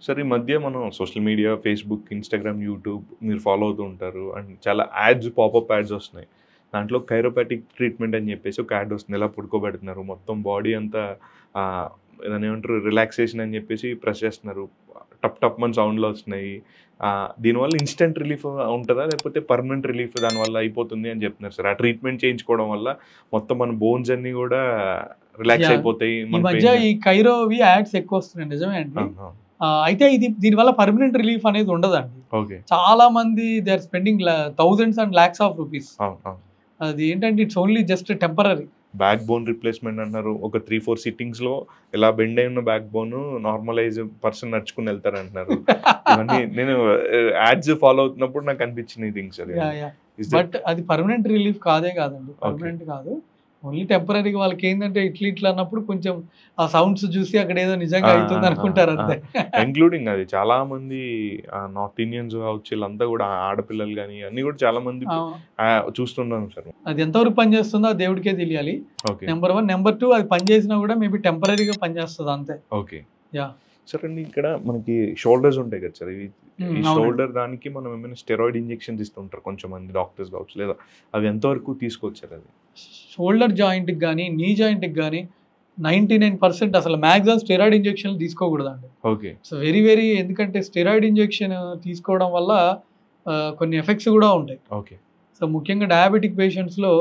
Sir ఈ మధ్య మనం social media, Facebook, Instagram, YouTube మీరు ఫాలో అవుతూ ఉంటారు. అండ్ చాలా యాడ్స్, పాపప్ యాడ్స్ వస్తున్నాయి. దాంట్లో కైరోపాటిక్ ట్రీట్మెంట్ అని చెప్పేసి ఒక యాడ్ వస్తుంది. ఎలా పడుకోబెడుతున్నారు. మొత్తం బాడీ అంతా ఆహ్, దాన్నేమంటారు రిలాక్సేషన్ అని చెప్పేసి ప్రెస్ చేస్తున్నారు. టప్ టప్ మని సౌండ్‌లు వస్తున్నాయి. దీనివల్ల ఇన్‌స్టంట్ రిలీఫ్ ఉంటదా? లేకపోతే పర్మనెంట్ రిలీఫ్ దానివల్ల అయిపోతుంది అని చెప్తున్నారు సార్. ఆ ట్రీట్మెంట్ చేయించుకోవడం వల్ల మొత్తం మన బోన్స్ అన్నీ గూడా రిలాక్స్ యాహ్! అయిపోతాయి. ఈ మన మధ్య పెయిన్ ఈ కైరోవి యాడ్స్ ఎక్కువొస్తున్నాయి. నిజమే అండి. ఆ! అయితే దీనివల్ల పర్మనెంట్ రిలీఫ్ అనేది ఉండదండి. ఓకే. చాలా మంది they are spending thousands and lakhs of rupees. అవును. అవును. అది ఏంటంటే it's only just temporary. Backbone replacement అంటున్నారు. ఒక 3, 4 సిట్టింగ్స్‌లో ఇలా బెండ్ అయి ఉన్న బ్యాక్ బోన్ నార్మలైజ్ పర్సన్ నడుచుకొని వెళ్తారంటున్నారు. ఇవన్నీ నేను యాడ్స్ ఫాలో అవుతున్నప్పుడు నాకు అనిపించినయి థింగ్స్ అవి. Yeah! Yeah! Is that but అది పర్మనెంట్ రిలీఫ్ కాదండి. ఓకే. పర్మనెంట్ కాదు. ఓన్లీ టెంపరరీగా వాళ్ళకేందంటే ఇట్లా అన్నప్పుడు కొంచెం ఆ సౌండ్స్ చూసి అక్కడేదో ఆ! నిజంగా ఆ! అయితుందనుకుంటారు ఆ! అంతే. ఇంక్లూడింగ్ అది చాలా మంది నార్త్ ఇండియన్స్ కావచ్చు వీళ్ళంతా కూడా ఆడపిల్లలు గాని అన్నీ కూడా చాలా మంది ఆ! చూస్తున్నాను సార్. అది ఎంతవరకు పనిచేస్తుందో ఆ దేవుడికే తెలియాలి. ఓకే. నంబర్ 1. నంబర్ 2 అది పనిచేసినా కూడా మేబీ టెంపరరీగా పనిచేస్తది అంతే. ఓకే. యాహ్! సరే అండి. ఇక్కడ మనకి షోల్డర్స్ ఉంటాయి కదా సార్. ఈ అవునండి. షోల్డర్ దానికి మనం ఏమైనా స్టెరాయిడ్ ఇంజెక్షన్స్ ఇస్తుంటారు కొంచెంమంది డాక్టర్స్ కావచ్చు. లేదా అవి ఎంతవరకు తీసుకోవచ్చు సార్ అది? షోల్డర్ జాయింట్‌కి గాని, నీ జాయింట్‌కి గాని 99% అసలు మాక్సిమం స్టెరాయిడ్ ఇంజెక్షన్‌లు తీసుకోకూడదండి. ఓకే. సో, వెరీ ఎందుకంటే స్టెరాయిడ్ ఇంజెక్షన్ తీసుకోవడం వల్ల కొన్ని ఎఫెక్ట్స్ గూడా ఉంటాయి. ఓకే. సో, ముఖ్యంగా డయాబెటిక్ పేషెంట్స్‌లో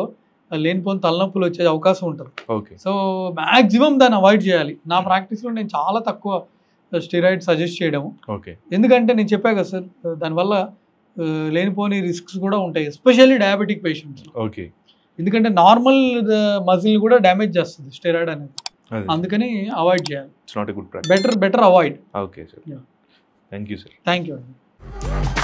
లేనిపోని తలనొప్పులు వచ్చే అవకాశం ఉంటది. ఓకే. సో, మాక్సిమం దాన్ని అవాయిడ్ చేయాలి. నా హ్మ్. ప్రాక్టీస్‌లో నేను చాలా తక్కువ స్టెరాయిడ్ సజెస్ట్ చేయడము. ఓకే. ఎందుకంటే నేను చెప్పా కదా సార్, దానివల్ల లేనిపోని రిస్క్స్ కూడా ఉంటాయి. ఎస్పెషల్లీ డయాబెటిక్ పేషెంట్స్‌లో. ఓకే. ఎందుకంటే నార్మల్ మజిల్ కూడా డ్యామేజ్ చేస్తది స్టెరాయిడ్ అనేది. అదే. అందుకని అవాయిడ్ చేయాలి. It's not a good practice. Better avoid. Okay sir. Yeah! Thank you sir. Thank you అండి.